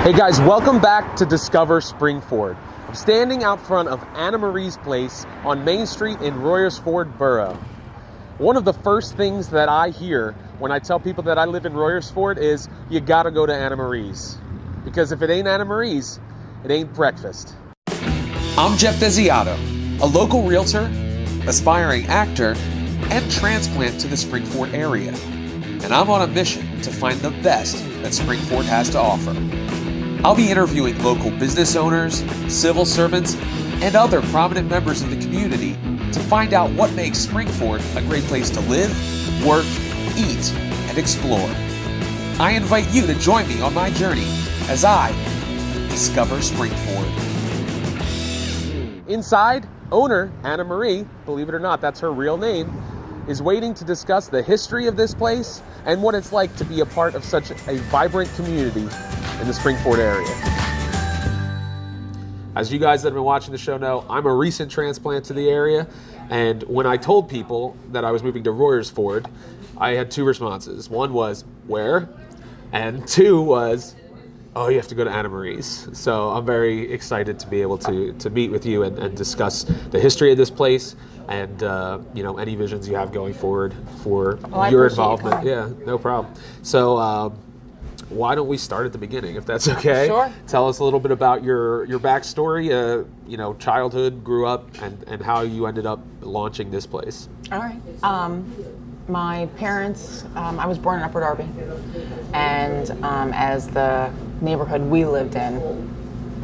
Hey guys, welcome back to Discover Springford. I'm standing out front of Annamarie's place on Main Street in Royersford Borough. One of the first things that I hear when I tell people that I live in Royersford is, you gotta go to Annamarie's. Because if it ain't Annamarie's, it ain't breakfast. I'm Geoff, a local realtor, aspiring actor, and transplant to the Springford area. And I'm on a mission to find the best that Springford has to offer. I'll be interviewing local business owners, civil servants, and other prominent members of the community to find out what makes Springford a great place to live, work, eat, and explore. I invite you to join me on my journey as I discover Springford. Inside, owner Annamarie, believe it or not, that's her real name, is waiting to discuss the history of this place and what it's like to be a part of such a vibrant community in the Springford area. As you guys that have been watching the show know, I'm a recent transplant to the area, and when I told people that I was moving to Royersford, I had two responses. One was, where? And two was, oh, you have to go to Annamarie's. So I'm very excited to be able to meet with you and discuss the history of this place and any visions you have going forward for your involvement. Yeah, no problem. So why don't we start at the beginning, if that's okay? Sure. Tell us a little bit about your backstory, childhood, grew up, and how you ended up launching this place. All right. My parents, I was born in Upper Darby, and as the neighborhood we lived in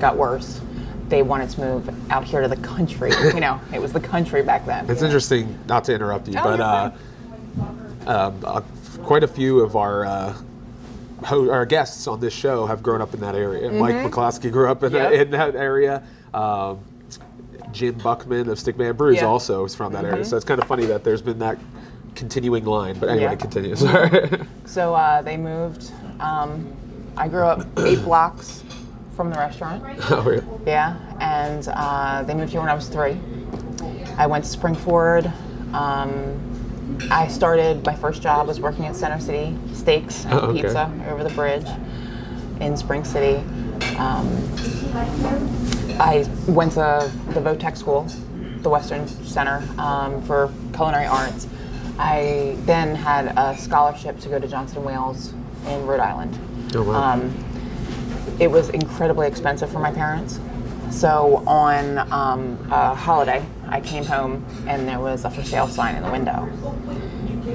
got worse, they wanted to move out here to the country. It was the country back then. It's interesting, not to interrupt you, but quite a few of our guests on this show have grown up in that area. Mm-hmm. Mike McCloskey grew up in that area. Jim Buckman of Stickman Brews also is from that area. So it's kind of funny that there's been that continuing line. But anyway, continue. Sorry. So they moved. I grew up 8 blocks from the restaurant. Oh, really? Yeah, and they moved here when I was 3. I went to Springford. I started, my first job was working at Center City Steaks and Pizza over the bridge in Spring City. I went to the Votech School, the Western Center, for culinary arts. I then had a scholarship to go to Johnson & Wales in Rhode Island. Oh, wow. It was incredibly expensive for my parents. So on a holiday, I came home and there was a for sale sign in the window.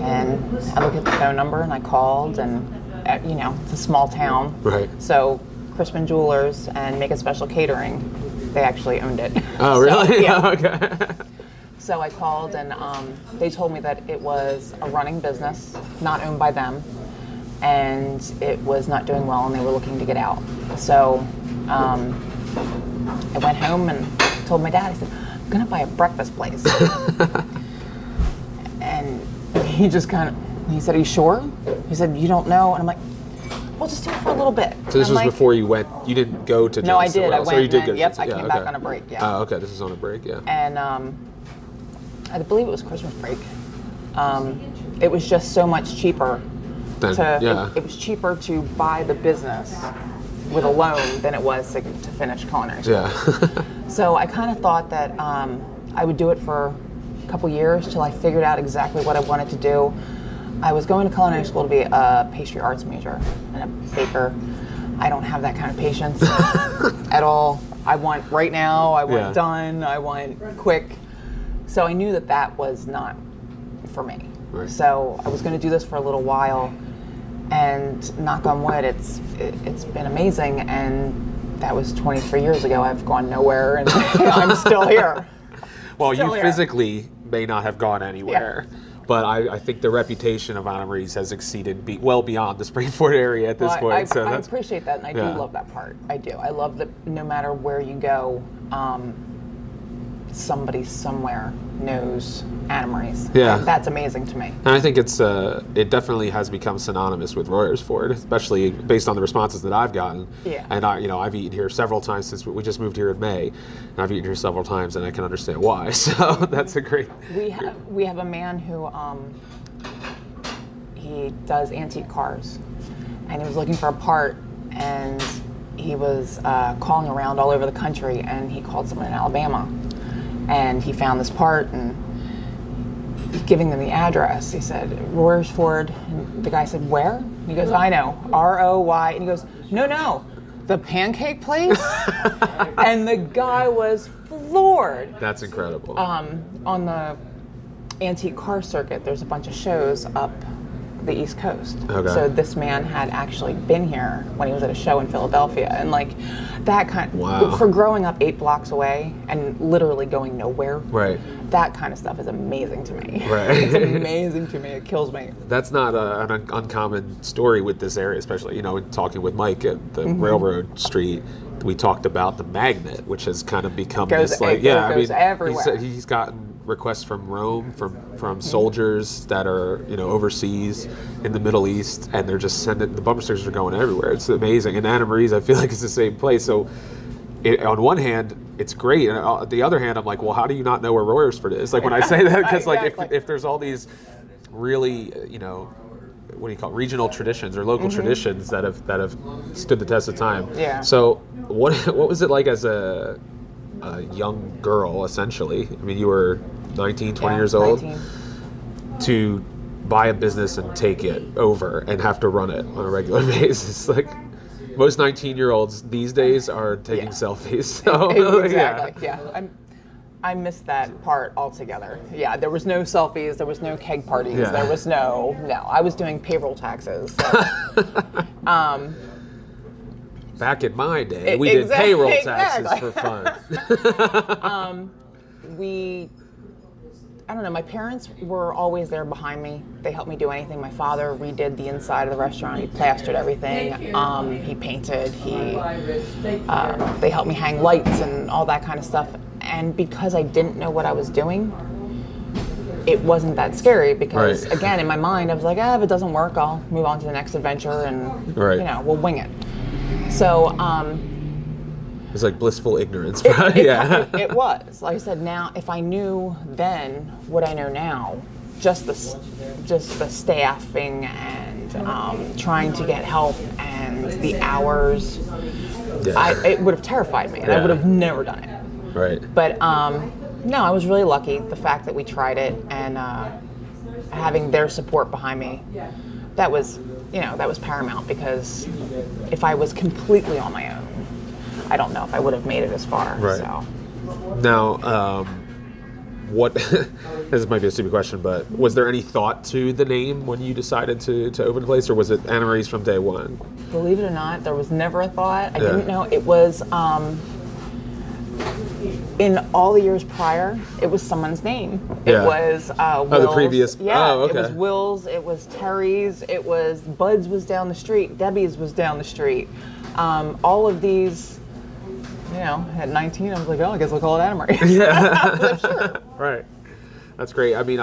And I looked at the phone number and I called, and it's a small town. Right. So Crispin Jewelers and Make It Special Catering, they actually owned it. Oh, really? So, yeah. Okay. So I called and they told me that it was a running business, not owned by them, and it was not doing well and they were looking to get out. So I went home and told my dad, I said, I'm going to buy a breakfast place. And he just he said, are you sure? He said, you don't know? And I'm like, we'll just do it for a little bit. So this was before you went, you didn't go to No, I did. I went, you did I came back on a break, Oh, okay, this is on a break, yeah. And I believe it was Christmas break. It was just so much cheaper. It was cheaper to buy the business with a loan than it was to finish culinary school. Yeah. So I kind of thought that I would do it for a couple years till I figured out exactly what I wanted to do. I was going to culinary school to be a pastry arts major and a baker. I don't have that kind of patience at all. I want right now, I want done, I want quick. So I knew that was not for me. Right. So I was going to do this for a little while, and knock on wood, it's been amazing. And that was 23 years ago. I've gone nowhere, and I'm still here. Well, you physically may not have gone anywhere, but I think the reputation of Annamarie's has exceeded well beyond the Springford area at this point. I appreciate that, and I do love that part. I do. I love that no matter where you go, somebody somewhere knows Annamarie's. Yeah. That's amazing to me. And I think it definitely has become synonymous with Royersford, especially based on the responses that I've gotten. Yeah. And I've eaten here several times since we just moved here in May, and I've eaten here several times, and I can understand why. So that's a great. We have a man who he does antique cars, and he was looking for a part, and he was calling around all over the country, and he called someone in Alabama, and he found this part, and giving them the address. He said, Royersford. And the guy said, where? And he goes, I know, R-O-Y. And he goes, no, the pancake place? And the guy was floored. That's incredible. On the antique car circuit, there's a bunch of shows up the East Coast. Okay. So this man had actually been here when he was at a show in Philadelphia, and like that kind. Wow. For growing up 8 blocks away and literally going nowhere. Right. That kind of stuff is amazing to me. Right. It's amazing to me. It kills me. That's not an uncommon story with this area, especially, in talking with Mike at the Railroad Street. We talked about the magnet, which has kind of become Goes everywhere. He's gotten requests from Rome, from soldiers that are overseas in the Middle East, and they're just sending, the bumper stickers are going everywhere. It's amazing. And Annamarie's, I feel like it's the same place. So on one hand, it's great, and on the other hand, I'm like, well, how do you not know where Royersford is? Like when I say that, because Exactly. like if there's all these really what do you call it, regional traditions or local traditions that have stood the test of time. Yeah. So what was it like as a young girl, essentially? I mean, you were 19, 20 years old, 19. to buy a business and take it over and have to run it on a regular basis. Like most 19-year-olds these days are taking selfies. So Exactly. Yeah. I missed that part altogether. Yeah, there was no selfies, there was no keg parties, Yeah. there was no. I was doing payroll taxes. So. Back in my day, we did payroll taxes Exactly. for fun. I don't know, my parents were always there behind me. They helped me do anything. My father redid the inside of the restaurant. He plastered everything. He painted. They helped me hang lights and all that kind of stuff. And because I didn't know what I was doing, it wasn't that scary because, Right. Again, in my mind, I was like, if it doesn't work, I'll move on to the next adventure and, Right. we'll wing it. So, It's like blissful ignorance. It was. Like I said, now if I knew then what I know now, just the staffing and trying to get help and the hours, it would have terrified me, and I would have never done it. Right. But no, I was really lucky. The fact that we tried it and having their support behind me, that was paramount, because if I was completely on my own, I don't know if I would have made it as far. Right. So. Now, what? This might be a stupid question, but was there any thought to the name when you decided to open the place, or was it Annamarie's from day one? Believe it or not, there was never a thought. I didn't know. It was in all the years prior, it was someone's name. It was Will's. the previous. Yeah, Oh, okay. It was Will's. It was Terry's. It was Bud's was down the street. Debbie's was down the street. All of these. At 19, I was like, I guess I'll call it Annamarie. Yeah. Like, sure. Right. That's great. I mean,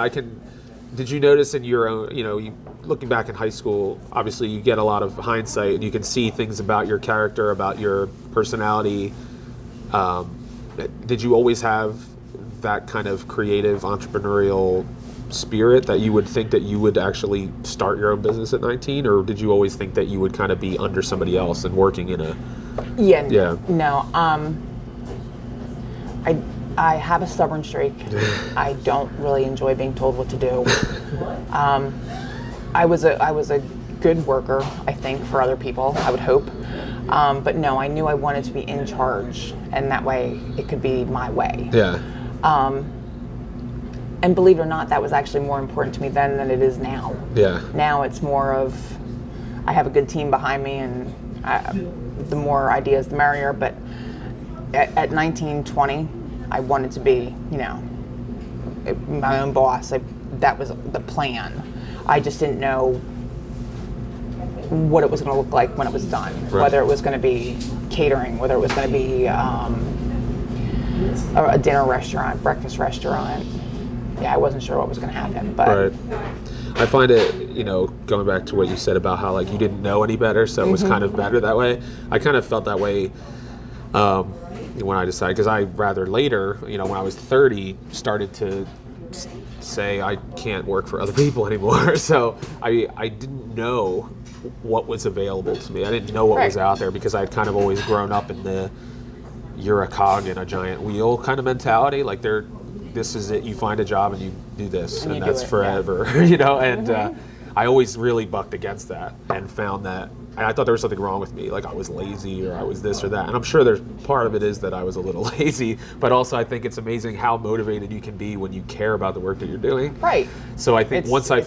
did you notice in your own, you looking back in high school, obviously you get a lot of hindsight and you can see things about your character, about your personality. Did you always have that kind of creative, entrepreneurial spirit that you would think that you would actually start your own business at 19? Or did you always think that you would kind of be under somebody else and working in a... Yeah. No. I have a stubborn streak. I don't really enjoy being told what to do. I was a good worker, I think, for other people, I would hope. But no, I knew I wanted to be in charge, and that way it could be my way. Yeah. And believe it or not, that was actually more important to me then than it is now. Yeah. Now it's more of, I have a good team behind me, and the more ideas, the merrier. But at 19, 20, I wanted to be, my own boss. That was the plan. I just didn't know what it was going to look like when it was done. Right. Whether it was going to be catering, whether it was going to be a dinner restaurant, breakfast restaurant. Yeah, I wasn't sure what was going to happen. But Right. I find it, going back to what you said about how you didn't know any better, so it was kind of better that way. I kind of felt that way when I decided, because I rather later, when I was 30, started to say I can't work for other people anymore. So I didn't know what was available to me. I didn't know what was out there because I'd kind of always grown up in the you're a cog in a giant wheel kind of mentality. Like this is it. You find a job and you do this, and that's forever. You know, and I always really bucked against that and found that. And I thought there was something wrong with me, like I was lazy or I was this or that. And I'm sure there's part of it is that I was a little lazy, but also I think it's amazing how motivated you can be when you care about the work that you're doing. Right. So I think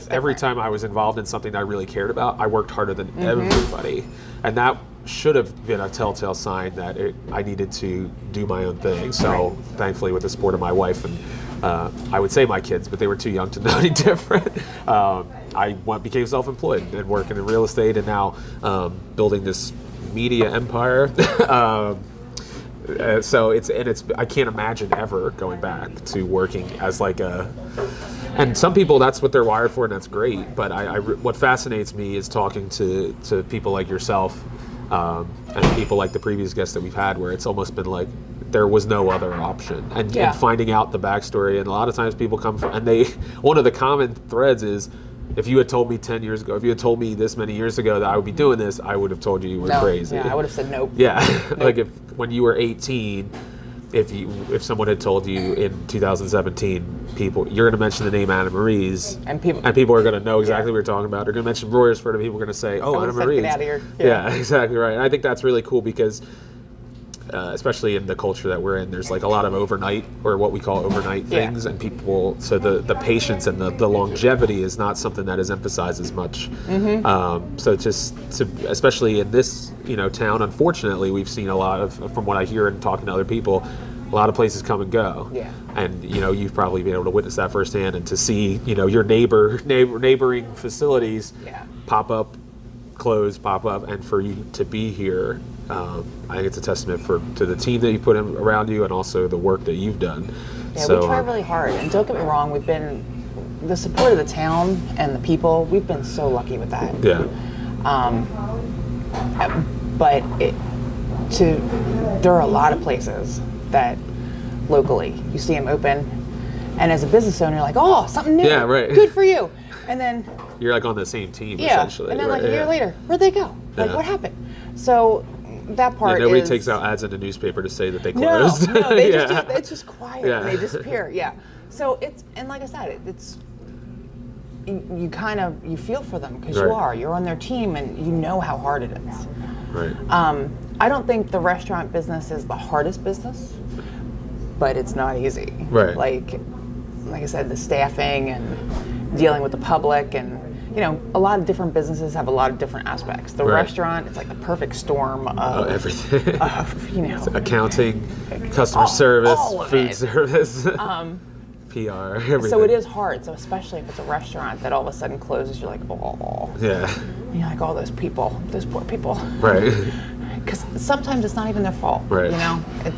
every time I was involved in something that I really cared about, I worked harder than everybody. And that should have been a telltale sign that I needed to do my own thing. So thankfully with the support of my wife and I would say my kids, but they were too young to know any different. I became self-employed and working in real estate, and now building this media empire. So I can't imagine ever going back to working as like and some people that's what they're wired for, and that's great. But what fascinates me is talking to people like yourself and people like the previous guests that we've had, where it's almost been like there was no other option, and finding out the backstory. And a lot of times people come from, and one of the common threads is, if you had told me 10 years ago, if you had told me this many years ago that I would be doing this, I would have told you were crazy. Yeah, I would have said nope. Yeah, nope. Like when you were 18, if someone had told you in 2017, you're going to mention the name Annamarie's, and people are going to know exactly what you're talking about. They're going to mention Royersford, and people are going to say, "Oh, Annamarie's." Get out of here. Yeah, exactly right. And I think that's really cool because, especially in the culture that we're in, there's like a lot of overnight, or what we call overnight things, and people. So the patience and the longevity is not something that is emphasized as much. So especially in this town, unfortunately, we've seen a lot of, from what I hear and talking to other people, a lot of places come and go. Yeah. And you've probably been able to witness that firsthand, and to see your neighboring facilities pop up, close, pop up, and for you to be here, I think it's a testament to the team that you put around you, and also the work that you've done. Yeah, so, we try really hard, and don't get me wrong, we've been the support of the town and the people. We've been so lucky with that. Yeah. But there are a lot of places that locally you see them open, and as a business owner, you're like, oh, something new. Yeah, right. Good for you. And then you're like on the same team, essentially. And then like a year later, where'd they go? Like what happened? So that part nobody takes out ads in the newspaper to say that they closed. No, they it's just quiet and they disappear. Yeah. So and like I said, it's you feel for them because you're on their team and you know how hard it is. Right. I don't think the restaurant business is the hardest business, but it's not easy. Right. Like I said, the staffing and dealing with the public, and a lot of different businesses have a lot of different aspects. The restaurant, it's like the perfect storm of everything. Of, accounting, customer service, food service, PR, everything. So it is hard. So especially if it's a restaurant that all of a sudden closes, you're like, oh. Yeah. And you're like, oh, those poor people. Right. Because sometimes it's not even their fault. Right. It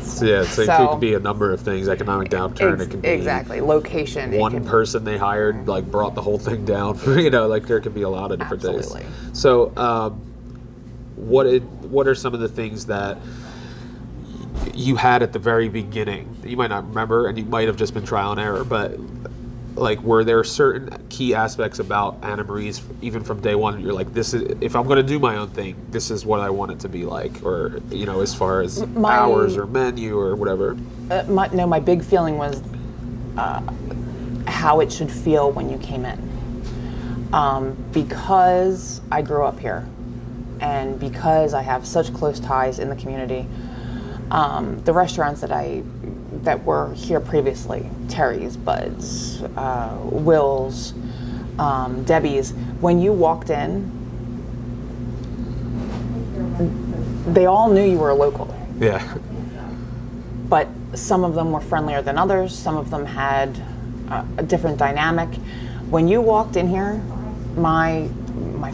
could be a number of things. Economic downturn. It could be location. One person they hired brought the whole thing down. There could be a lot of different things. So, what are some of the things that you had at the very beginning that you might not remember, and you might have just been trial and error, but were there certain key aspects about Annamarie's, even from day one, you're like, this is, if I'm going to do my own thing, this is what I want it to be like, or as far as hours or menu or whatever? My big feeling was how it should feel when you came in, because I grew up here, and because I have such close ties in the community. The restaurants that were here previously, Terry's, Bud's, Will's, Debbie's, when you walked in, they all knew you were a local. Yeah. But some of them were friendlier than others. Some of them had a different dynamic. When you walked in here, my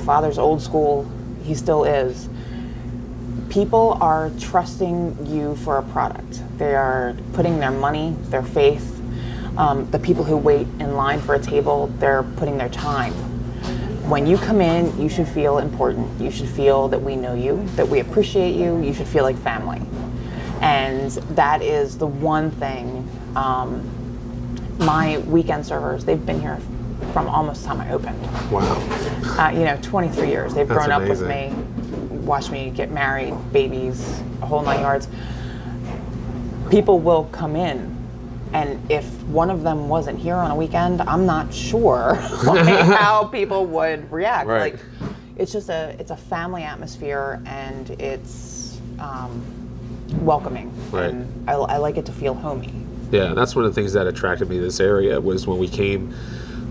father's old school, he still is. People are trusting you for a product. They are putting their money, their faith. The people who wait in line for a table, they're putting their time. When you come in, you should feel important. You should feel that we know you, that we appreciate you. You should feel like family. And that is the one thing. My weekend servers, they've been here from almost the time I opened. Wow. 23 years. They've That's grown up with amazing. me, watched me get married, babies, a whole 9 yards. People will come in, and if one of them wasn't here on a weekend, I'm not sure how people would react. Right. Like, it's a family atmosphere, and it's welcoming. Right. And I like it to feel homey. Yeah, that's one of the things that attracted me to this area was when we came,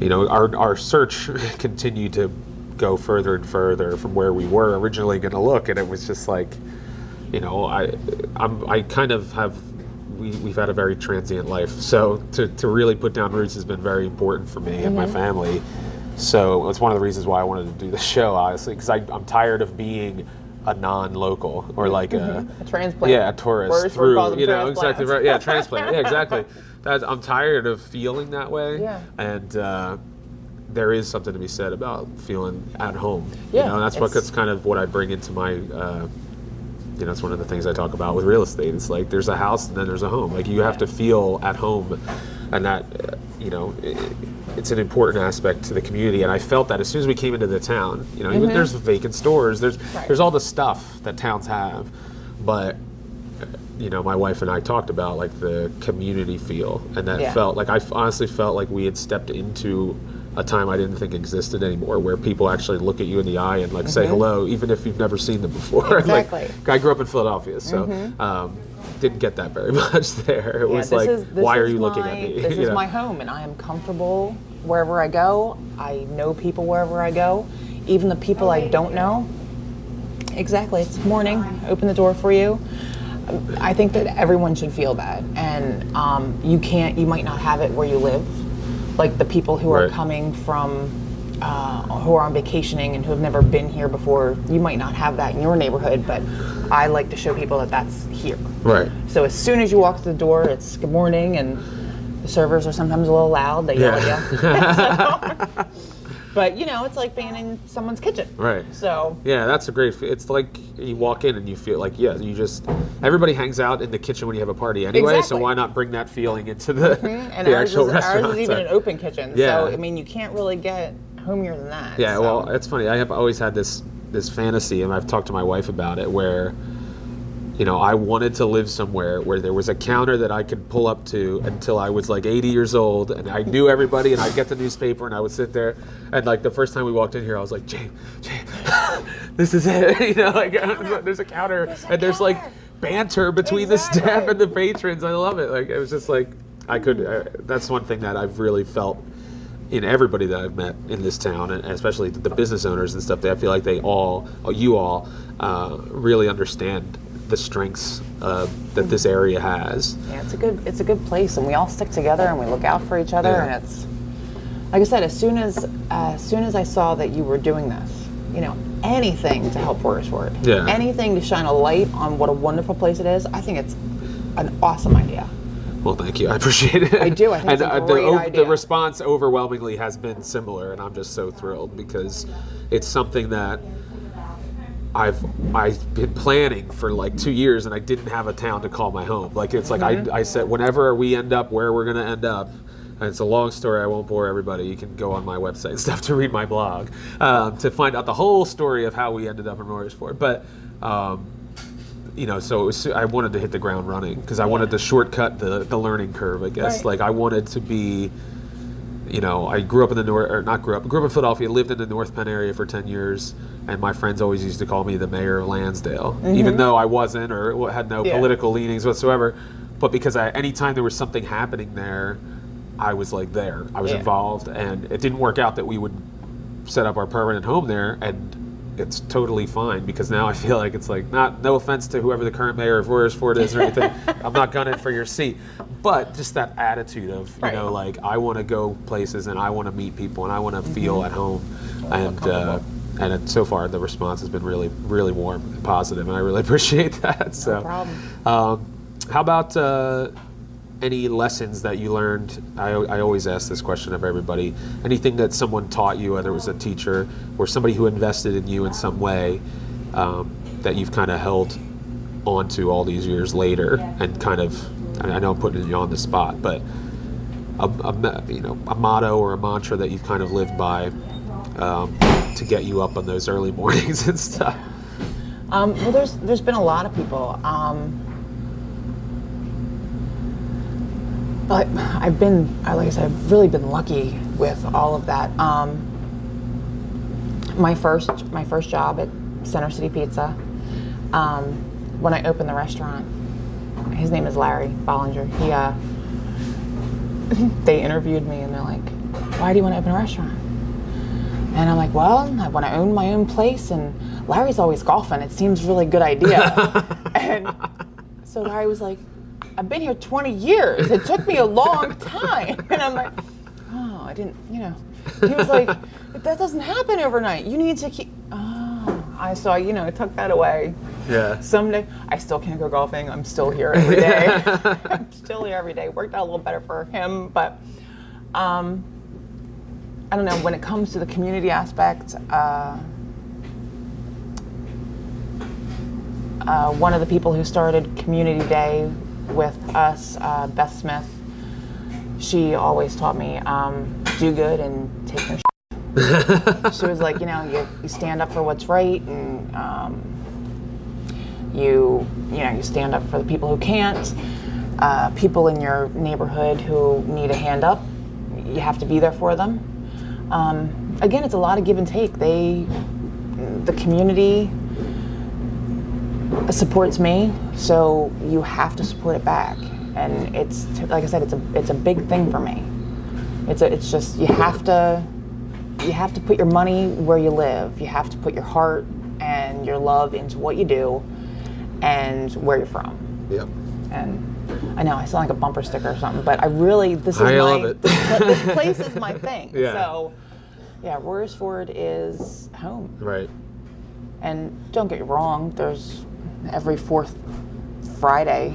our search continued to go further and further from where we were originally going to look, and it was just like, I kind of have, we've had a very transient life, so to really put down roots has been very important for me and my family. So it's one of the reasons why I wanted to do the show, honestly, because I'm tired of being a non-local or like a transplant. Yeah, a tourist Royersford calls through, them exactly right. Yeah, transplant. Yeah, exactly. I'm tired of feeling that way. Yeah. And there is something to be said about feeling at home. Yeah, That's kind of what I bring into my. It's one of the things I talk about with real estate. It's like there's a house and then there's a home. Like you have to feel at home, and that it's an important aspect to the community. And I felt that as soon as we came into the town, even there's vacant stores, there's all the stuff that towns have, but my wife and I talked about like the community feel, and that felt like I honestly felt like we had stepped into a time I didn't think existed anymore, where people actually look at you in the eye and like say hello, even if you've never seen them before. Exactly. Like, I grew up in Philadelphia, so didn't get that very much there. It was like, why are you looking at me? This is my home, and I am comfortable wherever I go. I know people wherever I go, even the people I don't know. Exactly. It's morning. Open the door for you. I think that everyone should feel that, and you might not have it where you live. Like the people who are coming from, who are on vacationing and who have never been here before, you might not have that in your neighborhood, but I like to show people that that's here. Right. So as soon as you walk to the door, it's good morning, and the servers are sometimes a little loud. They yell at you. But it's like being in someone's kitchen. Right. So. Yeah, that's a great. It's like you walk in and you feel like everybody hangs out in the kitchen when you have a party anyway. Exactly. So why not bring that feeling into the And the ours actual is, restaurant? Ours is even an open kitchen. Yeah. So I mean, you can't really get homier than that. Yeah. So. Well, it's funny. I have always had this fantasy, and I've talked to my wife about it, where I wanted to live somewhere where there was a counter that I could pull up to until I was like 80 years old, and I knew everybody, and I'd get the newspaper, and I would sit there, and like the first time we walked in here, I was like, James, this is it. There's a counter, and there's like banter between the staff and the patrons. I love it. Like it was just like that's one thing that I've really felt in everybody that I've met in this town, and especially the business owners and stuff. I feel like you all really understand the strengths that this area has. Yeah, it's a good place, and we all stick together and we look out for each other. Yeah. And it's like I said, as soon as I saw that you were doing this, anything to help Royersford, anything to shine a light on what a wonderful place it is, I think it's an awesome idea. Well, thank you. I appreciate it. I do. I think it's a great idea. The response overwhelmingly has been similar, and I'm just so thrilled because it's something that I've been planning for like 2 years, and I didn't have a town to call my home. Like it's like I said, whenever we end up where we're going to end up, and it's a long story, I won't bore everybody. You can go on my website and stuff to read my blog to find out the whole story of how we ended up in Royersford. But so I wanted to hit the ground running because I wanted to shortcut the learning curve, I guess. Right. Like I wanted to be. I grew up in grew up in Philadelphia, lived in the North Penn area for 10 years, and my friends always used to call me the mayor of Lansdale, even though I wasn't or had no political leanings whatsoever. But because anytime there was something happening there, I was like there. I was involved, and it didn't work out that we would set up our permanent home there, and it's totally fine because now I feel like it's like no offense to whoever the current mayor of Royersford is or anything. I'm not gunning for your seat, but just that attitude of like I want to go places and I want to meet people and I want to feel at home, and so far the response has been really, really warm and positive, and I really appreciate that. So, no problem. How about any lessons that you learned? I always ask this question of everybody. Anything that someone taught you, whether it was a teacher or somebody who invested in you in some way, that you've kind of held onto all these years later, and kind of, I know I'm putting you on the spot, but a motto or a mantra that you've kind of lived by to get you up on those early mornings and stuff? Well, there's been a lot of people. But like I said, I've really been lucky with all of that. My first job at Center City Pizza, when I opened the restaurant, his name is Larry Bollinger. They interviewed me and they're like, "Why do you want to open a restaurant?" And I'm like, "Well, I want to own my own place, and Larry's always golfing. It seems a really good idea." And so Larry was like, "I've been here 20 years. It took me a long time." And I'm like, "Oh, I didn't, He was like, "That doesn't happen overnight. You need to keep," I took that away. Yeah. Someday, I still can't go golfing. I'm still here every day. I'm still here every day. Worked out a little better for him, but I don't know, when it comes to the community aspect, one of the people who started Community Day with us, Beth Smith, she always taught me, do good and take no shit. She was like, you stand up for what's right, and you stand up for the people who can't, people in your neighborhood who need a hand up, you have to be there for them. Again, it's a lot of give and take. The community supports me, so you have to support it back. And it's, like I said, it's a big thing for me. It's just, you have to put your money where you live. You have to put your heart and your love into what you do and where you're from. Yep. And I know I sound like a bumper sticker or something, but I love it. This place is my thing. Yeah. So, yeah, Royersford is home. Right. And don't get me wrong, there's every fourth Friday,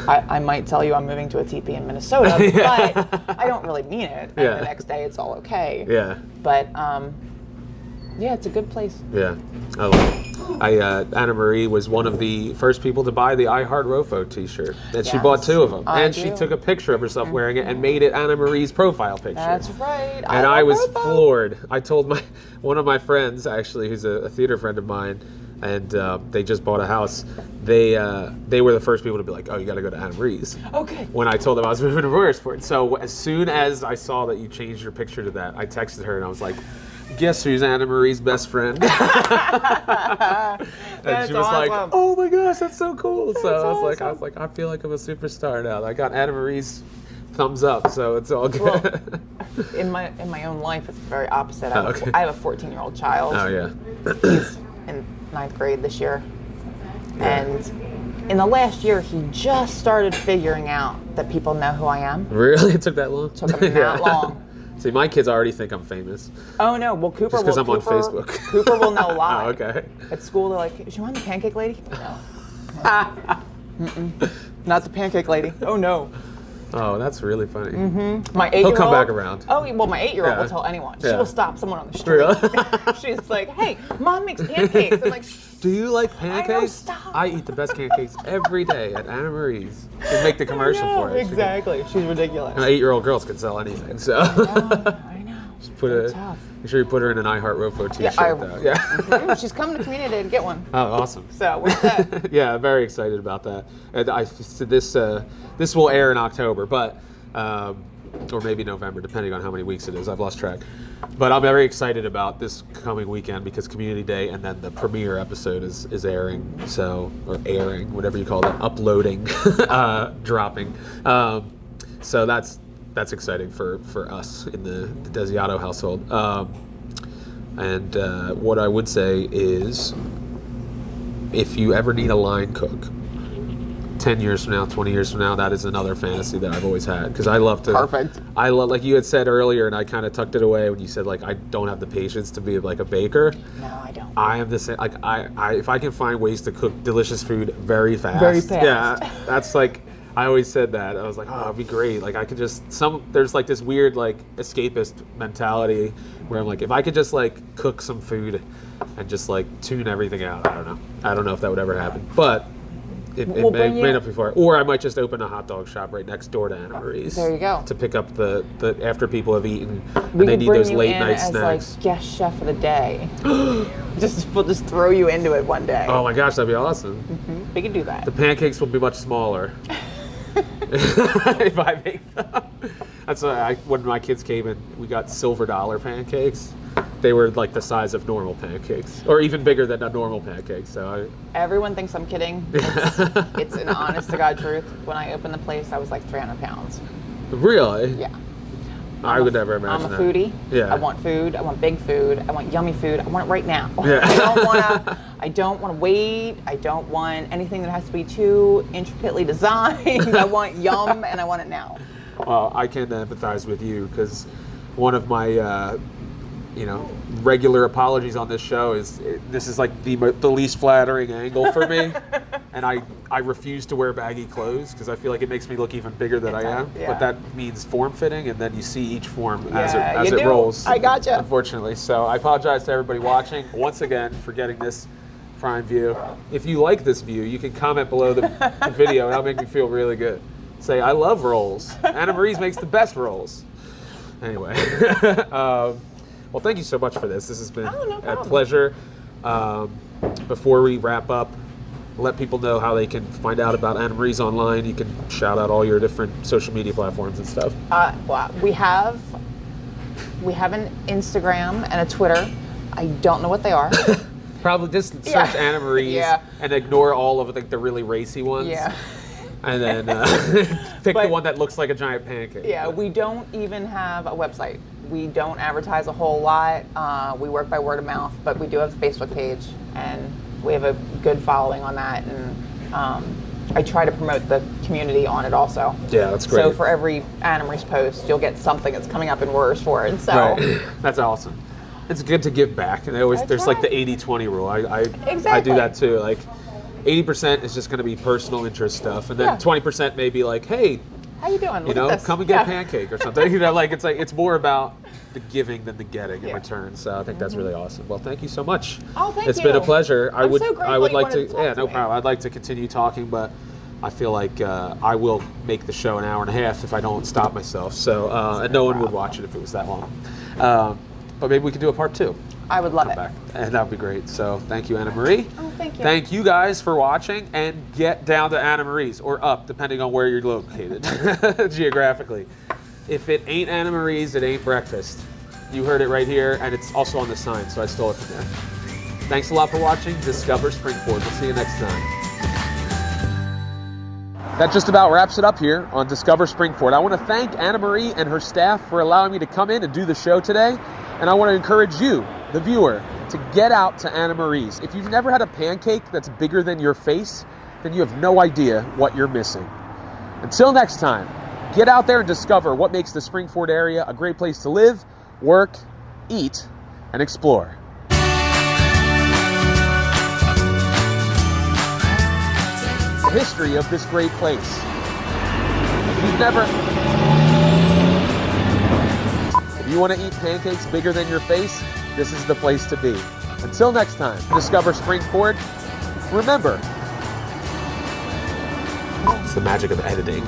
I might tell you I'm moving to a teepee in Minnesota, but I don't really mean it. And the next day it's all okay. Yeah. But yeah, it's a good place. Yeah, I love it. Annamarie was one of the first people to buy the I Heart Rofo t-shirt. And she bought 2 of them. She took a picture of herself wearing it and made it Annamarie's profile picture. That's right. And I was floored. I told one of my friends, actually, who's a theater friend of mine, and they just bought a house. They were the first people to be like, "Oh, you got to go to Annamarie's." Okay. When I told them I was moving to Royersford. So as soon as I saw that you changed your picture to that, I texted her and I was like, "Guess who's Annamarie's best friend?" And she was like, "Oh my gosh, that's so cool!" So I was like, I feel like I'm a superstar now. I got Annamarie's thumbs up, so it's all good. Well, in my own life, it's the very opposite. I have a 14-year-old child. Oh yeah. He's in 9th grade this year, and in the last year, he just started figuring out that people know who I am. Really? It took that long? Took him that long. See, my kids already think I'm famous. Oh no! Well, Cooper. Just because I'm on Facebook. Cooper will know why. Oh, okay. At school, they're like, "Is you on the pancake lady?" No. Not the pancake lady. Oh no. Oh, that's really funny. Mm-hmm. My 8-year-old. He'll come back around. Oh well, my 8-year-old will tell anyone. She will stop someone on the street. Really? She's like, "Hey, Mom makes pancakes." I'm like, "Do you like pancakes?" I know, stop. I eat the best pancakes every day at Annamarie's. They make the commercial for it. Exactly. She's ridiculous. And 8-year-old girls can sell anything, so. I know. Just tough. Make sure you put her in an I Heart Rofo t-shirt, though. Yeah. She's coming to Community Day to get one. Oh, awesome. So we're set. Yeah, very excited about that. And this will air in October, but or maybe November, depending on how many weeks it is. I've lost track. But I'm very excited about this coming weekend because Community Day and then the premiere episode is airing. So, or airing, whatever you call it, uploading, dropping. So that's exciting for us in the Desiato household. And what I would say is, if you ever need a line cook, 10 years from now, 20 years from now, that is another fantasy that I've always had. Because I love to... Perfect. I love, like you had said earlier, and I kind of tucked it away when you said, like, I don't have the patience to be like a baker. No, I don't. I am the same. Like, I if I can find ways to cook delicious food very fast. Very fast. Yeah, that's like... I always said that. I was like, oh, it'd be great. Like, I could just... There's, like, this weird, like, escapist mentality where I'm like, if I could just, like, cook some food and just, like, tune everything out, I don't know. I don't know if that would ever happen. But... It We'll may, bring may you- not be far. Or I might just open a hot dog shop right next door to Annamarie's. There you go. To pick up the after people have eaten and We they could need bring those you late in night as snacks. like guest chef of the day. We'll just throw you into it one day. Oh my gosh, that'd be awesome. We can do that. The pancakes will be much smaller. If I make them. That's when my kids came in, we got silver dollar pancakes. They were like the size of normal pancakes, or even bigger than a normal pancake. So Everyone thinks I'm kidding. It's an honest to God truth. When I opened the place, I was like 300 pounds. really, Yeah. I would never imagine I'm a that. foodie. Yeah. I want food. I want big food. I want yummy food. I want it right now. Yeah. I don't want to wait. I don't want anything that has to be too intricately designed. I want yum and I want it now. Well, I can empathize with you because one of my, regular apologies on this show is this is like the least flattering angle for me, and I refuse to wear baggy clothes because I feel like it makes me look even bigger than I am. Yeah. But that means form fitting, and then you see each form Yeah, as you it do. rolls. I gotcha. Unfortunately, so I apologize to everybody watching once again for getting this prime view. If you like this view, you can comment below the video, and that'll make me feel really good. Say, I love rolls. Annamarie's makes the best rolls. Anyway, well, thank you so much for this. This has been no a problem. pleasure. Before we wrap up, let people know how they can find out about Annamarie's online. You can shout out all your different social media platforms and stuff. Well, we have an Instagram and a Twitter. I don't know what they are. Probably just search Yeah. Annamarie's Yeah. and ignore all of the really racy ones. Yeah. And then pick the But- one that looks like a giant pancake. Yeah, we don't even have a website. We don't advertise a whole lot. We work by word of mouth, but we do have a Facebook page, and we have a good following on that. And I try to promote the community on it also. Yeah, that's great. So for every Annamarie's post, you'll get something that's coming up in Royersford. So Right. That's awesome. It's good to give back. And there's like the right. 80-20 rule. I do Exactly. that too. Like 80% is just going to be personal interest stuff, and then Yeah. 20% may be like, hey, how you doing? you Look know, at this. come and get a Yeah. pancake or something. It's more about the giving than the getting in Yeah. return. So I think that's really awesome. Well, thank you so much. Oh, thank It's been a you. pleasure. I'm so grateful I would you like wanted to to talk yeah, to no me. problem. I'd like to continue talking, but I feel like I will make the show an hour and a half if I don't stop myself. So and no one would watch it if it was that long. But maybe we could do a part 2. I would love Come it. back, and that would be great. So thank you, Annamarie. Oh, thank you. Thank you guys for watching, and get down to Annamarie's or up, depending on where you're located geographically. If it ain't Annamarie's, it ain't breakfast. You heard it right here, and it's also on the sign, so I stole it from there. Thanks a lot for watching. Discover Springford. We'll see you next time. That just about wraps it up here on Discover Springford. I want to thank Annamarie and her staff for allowing me to come in and do the show today. And I want to encourage you, the viewer, to get out to Annamarie's. If you've never had a pancake that's bigger than your face, then you have no idea what you're missing. Until next time, get out there and discover what makes the Springford area a great place to live, work, eat, and explore. The history of this great place. If you want to eat pancakes bigger than your face, this is the place to be. Until next time, Discover Springford. Remember, it's the magic of editing.